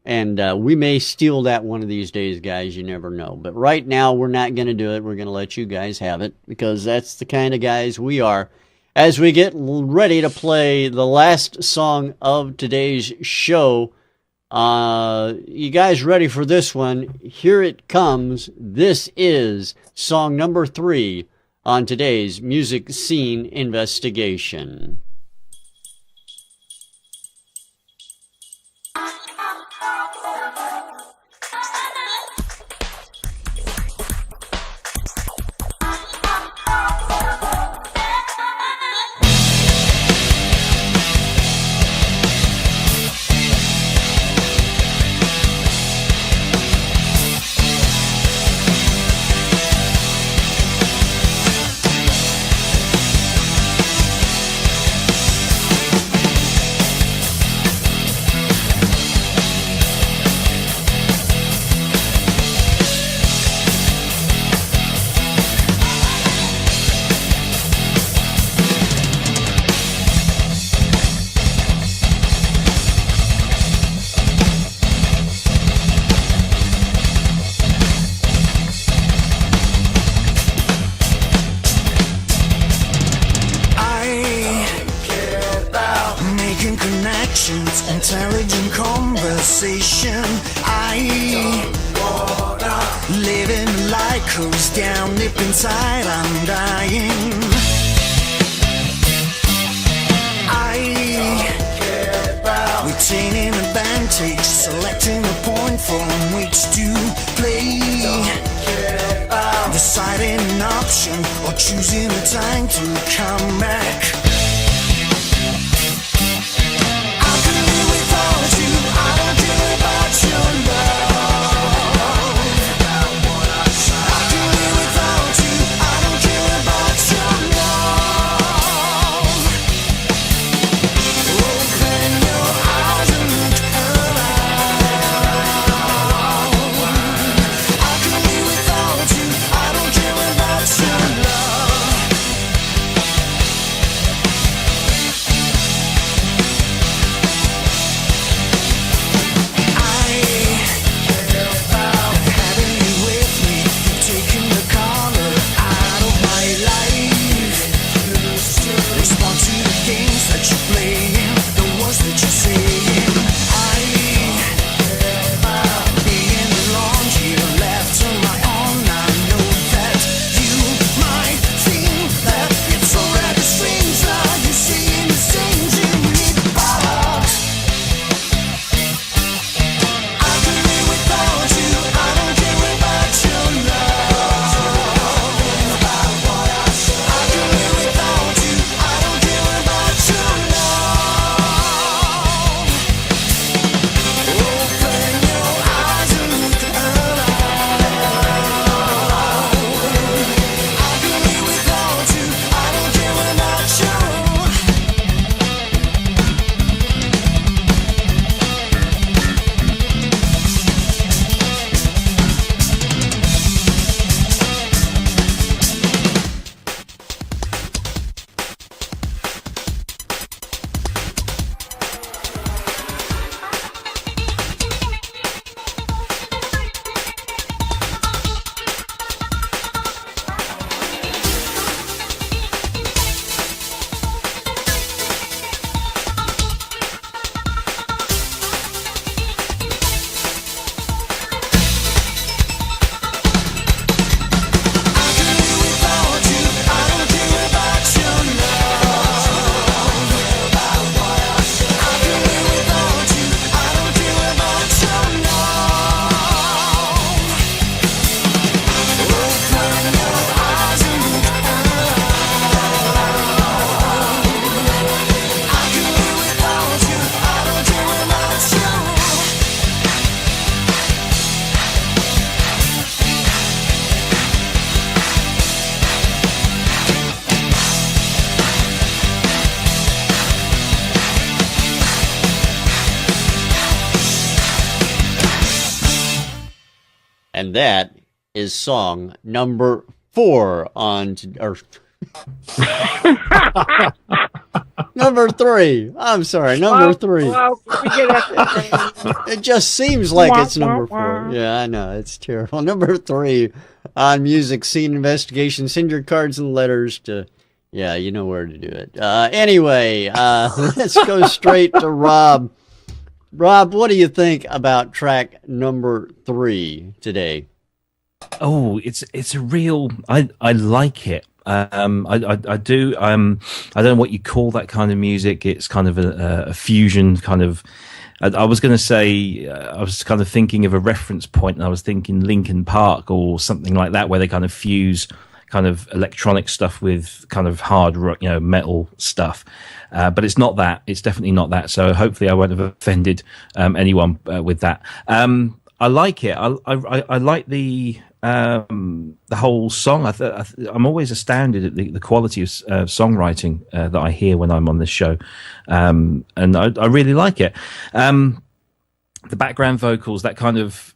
And we may steal that one of these days, guys. You never know. But right now, we're not going to do it. We're going to let you guys have it, because that's the kind of guys we are. As we get ready to play the last song of today's show, you guys ready for this one? Here it comes. This is song number 3 on today's Music Scene Investigation. Intelligent conversation. Living a light cruise down deep inside, I'm dying. selecting a point from which to play. Deciding an option or choosing a time to come back. I can live without you, I don't care about your love. I can live without you, I don't care about your love. Open your eyes and look around. I can live without you, I don't care about your love. I care about having you with me. You've taken the color out of my life. Respond to the games that you're playing, the words that you're saying. I care about being alone here, left on my own. I know that you might think that it's already strange that you see the things you need about. I can live without you, I don't care about your love. I can live without you, I don't care about your love. Open your eyes and look around. I can live without you, I don't care about your love. And that is song number 4 on, or number 3. I'm sorry, number 3. It just seems like it's number 4. Yeah, I know, it's terrible. Number 3 on Music Scene Investigation. Send your cards and letters to, yeah, you know where to do it. Anyway, let's go straight to Rob. Rob, what do you think about track number 3 today? Oh, it's a real. I like it. I do. I don't know what you call that kind of music. It's kind of a fusion kind of. I was going to say, I was kind of thinking of a reference point, and I was thinking Linkin Park or something like that, where they kind of fuse kind of electronic stuff with kind of hard rock, metal stuff. But it's not that. It's definitely not that. So hopefully I won't have offended anyone with that. I like it. I like the whole song. I'm always astounded at the quality of songwriting that I hear when I'm on this show, and I really like it. The background vocals, that kind of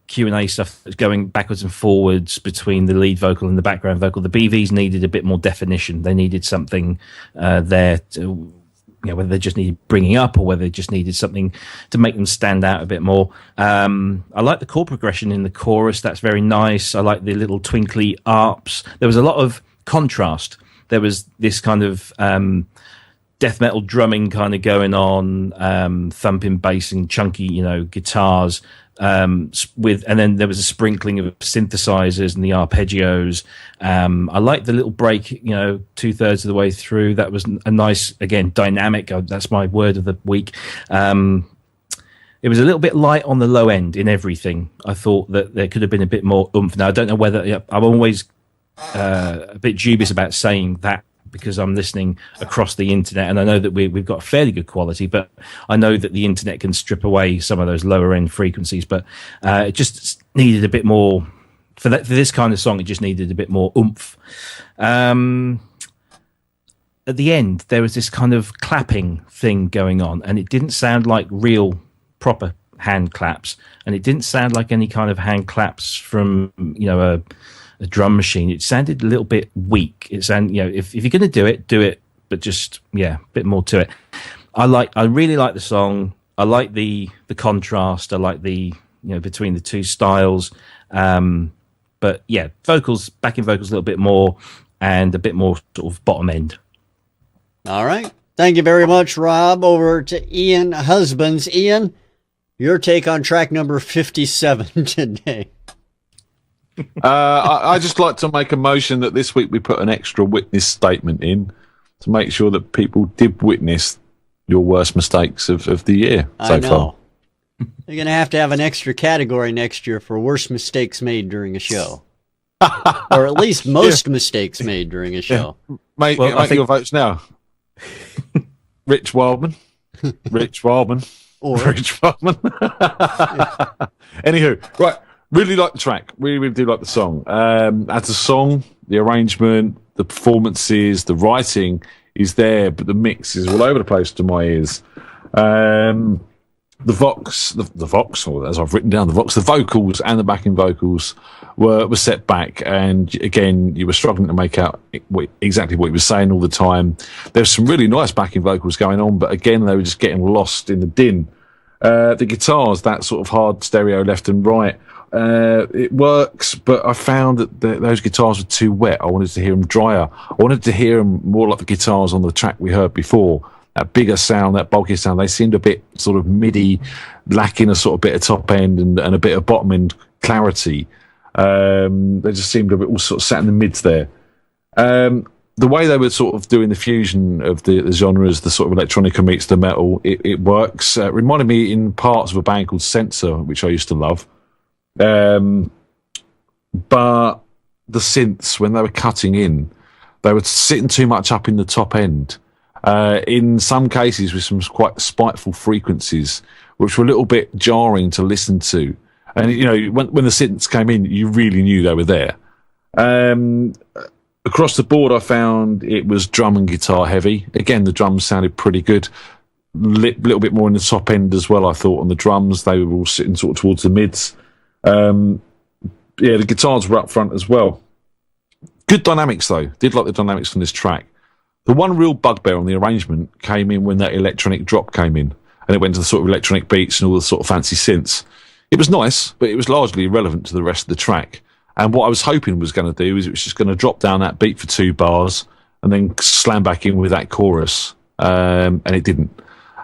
Q&A stuff that's going backwards and forwards between the lead vocal and the background vocal. The BVs needed a bit more definition. They needed something there to, whether they just needed bringing up or whether they just needed something to make them stand out a bit more. I like the chord progression in the chorus. That's very nice. I like the little twinkly arps. There was a lot of contrast. There was this kind of death metal drumming kind of going on, thumping bass and chunky, guitars, and then there was a sprinkling of synthesizers and the arpeggios. I liked the little break, 2/3 of the way through. That was a nice, again, dynamic. That's my word of the week. it was a little bit light on the low end in everything. I thought that there could have been a bit more oomph. Now, I don't know whether I'm always a bit dubious about saying that because I'm listening across the internet, and I know that we've got fairly good quality, but I know that the internet can strip away some of those lower end frequencies. But it just needed a bit more for this kind of song. It just needed a bit more oomph. At the end, there was this kind of clapping thing going on, and it didn't sound like real proper hand claps, and it didn't sound like any kind of hand claps from a drum machine. It sounded a little bit weak. It sounded, if you're going to do it, but just a bit more to it. I really like the song. I like the contrast. I like the between the two styles. But yeah, backing vocals a little bit more, and a bit more sort of bottom end. All right. Thank you very much, Rob. Over to Ian Husbands. Ian, your take on track number 57 today. I just like to make a motion that this week we put an extra witness statement in to make sure that people did witness your worst mistakes of the year so far. You're going to have an extra category next year for worst mistakes made during a show. Or at least most mistakes made during a show. Yeah. Make your votes now. Rich Wildman. Or Rich Wildman. Anywho, right. Really like the track. Really do like the song. As a song, the arrangement, the performances, the writing is there, but the mix is all over the place to my ears. The Vox, or as I've written down, the vocals and the backing vocals were set back, and again, you were struggling to make out exactly what he was saying all the time. There's some really nice backing vocals going on, but again, they were just getting lost in the din. The guitars, that sort of hard stereo left and right, it works, but I found that those guitars were too wet. I wanted to hear them drier. I wanted to hear them more like the guitars on the track we heard before. That bigger sound, that bulkier sound, they seemed a bit sort of MIDI, lacking a sort of bit of top end and a bit of bottom end clarity. They just seemed a bit all sort of sat in the mids there. The way they were sort of doing the fusion of the genres, the sort of electronica meets the metal, it works. It reminded me in parts of a band called Censor, which I used to love. But the synths, when they were cutting in, they were sitting too much up in the top end. In some cases with some quite spiteful frequencies, which were a little bit jarring to listen to. And, when the synths came in, you really knew they were there. Across the board, I found it was drum and guitar heavy. Again, the drums sounded pretty good. Little bit more in the top end as well, I thought, on the drums. They were all sitting sort of towards the mids. The guitars were up front as well. Good dynamics, though. Did like the dynamics from this track. The one real bugbear on the arrangement came in when that electronic drop came in, and it went to the sort of electronic beats and all the sort of fancy synths. It was nice, but it was largely irrelevant to the rest of the track. And what I was hoping was going to do is it was just going to drop down that beat for 2 bars and then slam back in with that chorus, and it didn't.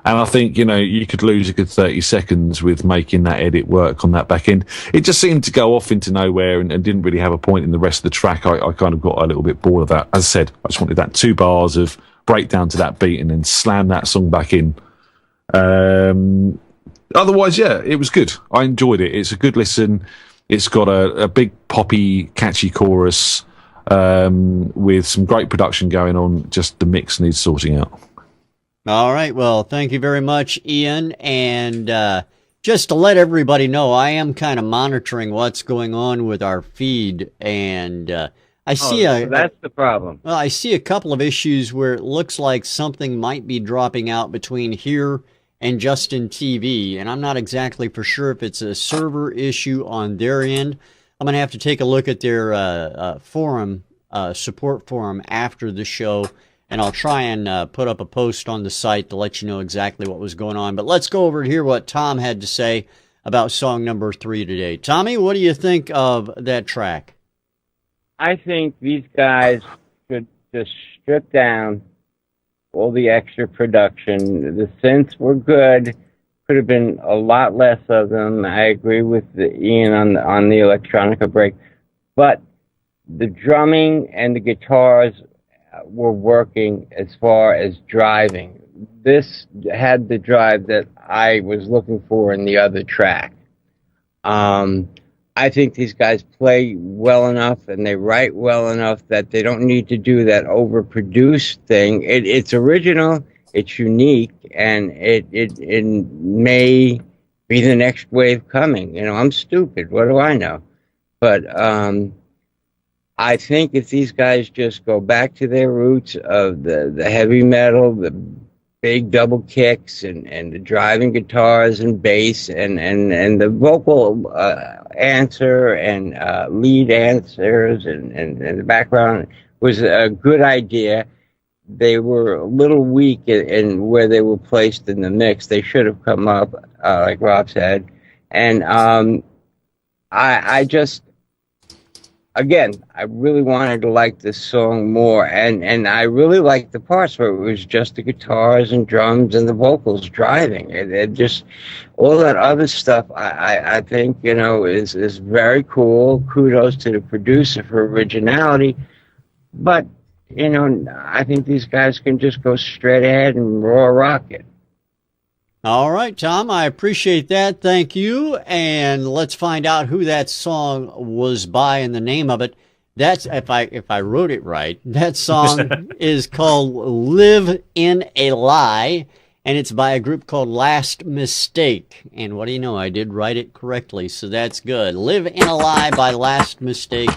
And I think, you could lose a good 30 seconds with making that edit work on that back end. It just seemed to go off into nowhere and didn't really have a point in the rest of the track. I kind of got a little bit bored of that. As I said, I just wanted that 2 bars of breakdown to that beat and then slam that song back in. Otherwise, it was good. I enjoyed it. It's a good listen. It's got a big poppy, catchy chorus with some great production going on. Just the mix needs sorting out. All right. Well, thank you very much, Ian. And just to let everybody know, I am kind of monitoring what's going on with our feed. And I see that's the problem. Well, I see a couple of issues where it looks like something might be dropping out between here and Justin TV. And I'm not exactly for sure if it's a server issue on their end. I'm going to have to take a look at their forum, support forum after the show. And I'll try and put up a post on the site to let you know exactly what was going on. But let's go over and hear what Tom had to say about song number 3 today. Tommy, what do you think of that track? I think these guys should just strip down all the extra production. The synths were good. Could have been a lot less of them. I agree with Ian on the electronica break. But the drumming and the guitars were working as far as driving. this had the drive that I was looking for in the other track. I think these guys play well enough and they write well enough that they don't need to do that overproduced thing. It's original, it's unique, and it may be the next wave coming. You know, I'm stupid. What do I know? But I think if these guys just go back to their roots of the heavy metal, the big double kicks and the driving guitars and bass and the vocal answer and lead answers and the background was a good idea. They were a little weak in where they were placed in the mix. They should have come up, like Rob said. And I just, again, I really wanted to like this song more, and I really liked the parts where it was just the guitars and drums and the vocals driving. It just, all that other stuff, I think, you know, is very cool. Kudos to the producer for originality. But, you know, I think these guys can just go straight ahead and raw rock it. All right, Tom, I appreciate that. Thank you. And let's find out who that song was by and the name of it. That's, if I wrote it right, that song is called Live in a Lie, and it's by a group called Last Mistake. And what do you know? I did write it correctly, so that's good. Live in a Lie by Last Mistake.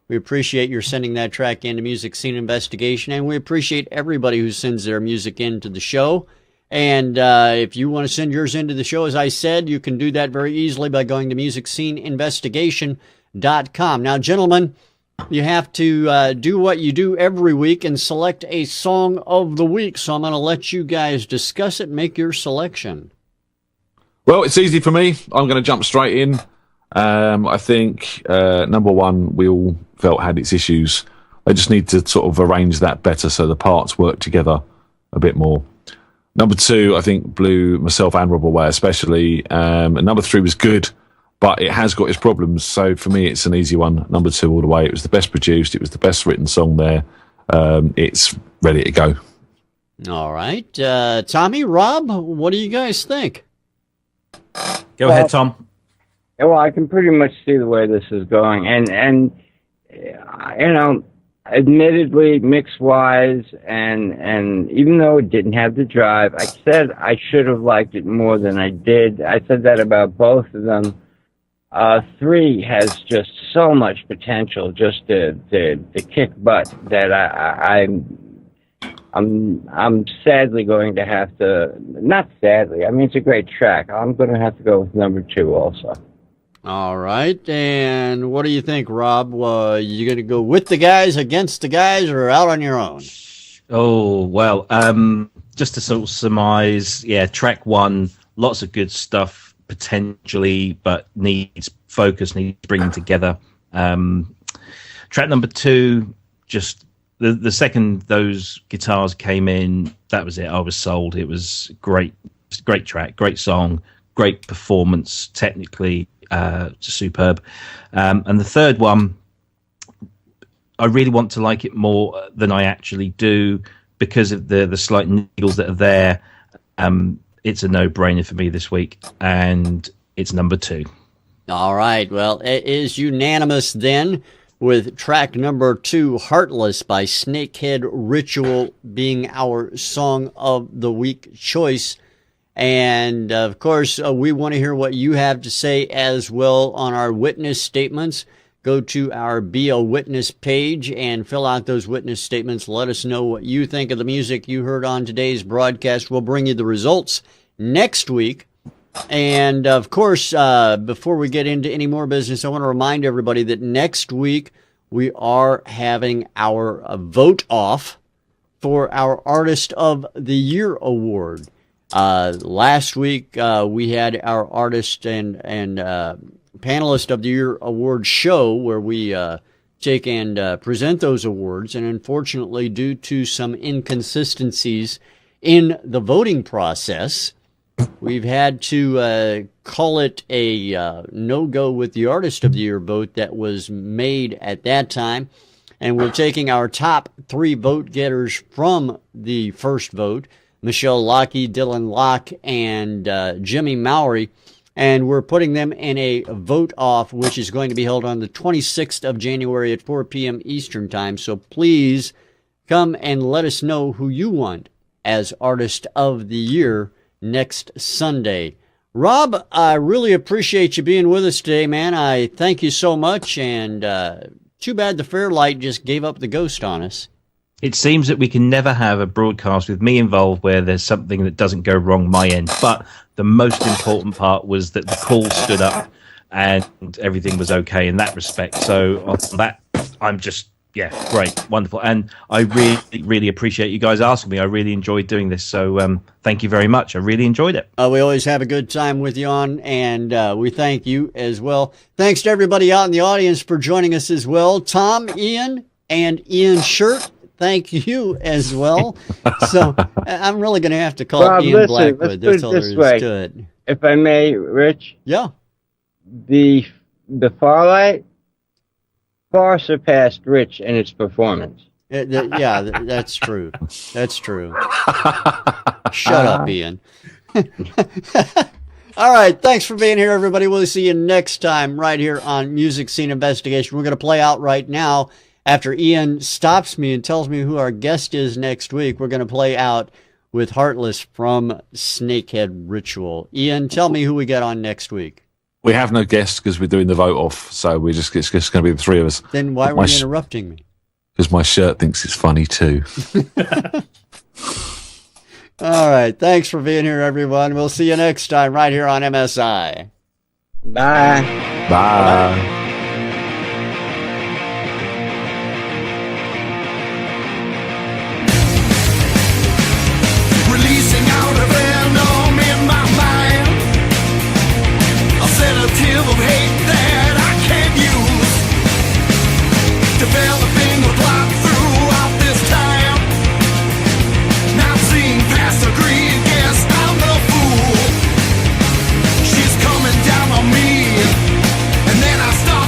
We appreciate your sending that track into Music Scene Investigation, and we appreciate everybody who sends their music into the show. And if you want to send yours into the show, as I said, you can do that very easily by going to MusicSceneInvestigation.com. Now, gentlemen, you have to do what you do every week and select a song of the week. So I'm going to let you guys discuss it, make your selection. Well, it's easy for me. I'm going to jump straight in. I think number one, we all felt had its issues. They just need to sort of arrange that better so the parts work together a bit more. Number two, I think blew myself and Rob away especially. And number three was good, but it has got its problems. So for me, it's an easy one. Number two all the way. It was the best produced. It was the best written song there. It's ready to go. All right. Tommy, Rob, what do you guys think? Go ahead, Tom. Well, I can pretty much see the way this is going. And you know, admittedly, mix-wise, and even though it didn't have the drive, I said I should have liked it more than I did. I said that about both of them. 3 has just so much potential just to kick butt that I'm sadly going to have to, not sadly, I mean, it's a great track. I'm going to have to go with number 2 also. All right. And what do you think, Rob? You going to go with the guys, against the guys, or out on your own? Oh, well, just to sort of surmise, yeah, track 1, lots of good stuff potentially, but needs focus, needs bringing together. Track number 2, just the second those guitars came in, that was it. I was sold. It was great track, great song, great performance, technically superb. And the third one, I really want to like it more than I actually do because of the slight niggles that are there. It's a no-brainer for me this week, and it's number 2. All right. Well, it is unanimous then, with track number 2, Heartless by Snakehead Ritual, being our song of the week choice. And, of course, we want to hear what you have to say as well on our witness statements. Go to our Be a Witness page and fill out those witness statements. Let us know what you think of the music you heard on today's broadcast. We'll bring you the results next week. And, of course, before we get into any more business, I want to remind everybody that next week we are having our vote off for our Artist of the Year award. Last week, we had our Artist and Panelist of the Year award show where we take and present those awards. And unfortunately, due to some inconsistencies in the voting process, we've had to call it a no-go with the Artist of the Year vote that was made at that time. And we're taking our top 3 vote getters from the first vote. Michelle Lockie, Dylan Locke, and Jimmy Mowry. And we're putting them in a vote off, which is going to be held on the 26th of January at 4 p.m. Eastern Time. So please come and let us know who you want as Artist of the Year next Sunday. Rob, I really appreciate you being with us today, man. I thank you so much, and too bad the Fairlight just gave up the ghost on us. It seems that we can never have a broadcast with me involved where there's something that doesn't go wrong my end. But the most important part was that the call stood up and everything was okay in that respect. So on that, I'm just, yeah, great, wonderful. And I really, really appreciate you guys asking me. I really enjoyed doing this. So thank you very much. I really enjoyed it. We always have a good time with you on, and we thank you as well. Thanks to everybody out in the audience for joining us as well. Tom, Ian, and Ian Shirt, thank you as well. So I'm really going to have to call Rob, Ian listen, Blackwood. let's That's put all it there this is way. to it. If I may, Rich, Yeah. the Farlight far surpassed Rich in its performance. That's true. That's true. Shut up, Ian. All right. Thanks for being here, everybody. We'll see you next time right here on Music Scene Investigation. We're going to play out right now. After Ian stops me and tells me who our guest is next week, we're going to play out with Heartless from Snakehead Ritual. Ian, tell me who we get on next week. We have no guests because we're doing the vote off, so it's just going to be the three of us. Then why were you interrupting me? Because my shirt thinks it's funny too. All right. Thanks for being here, everyone. We'll see you next time right here on MSI. Bye. Bye. Releasing out a venom in my mind, a sedative of hate that I can't use, developing a plot throughout this time, not seeing past the greed, guess I'm the fool. She's coming down on me, and then I start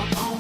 my own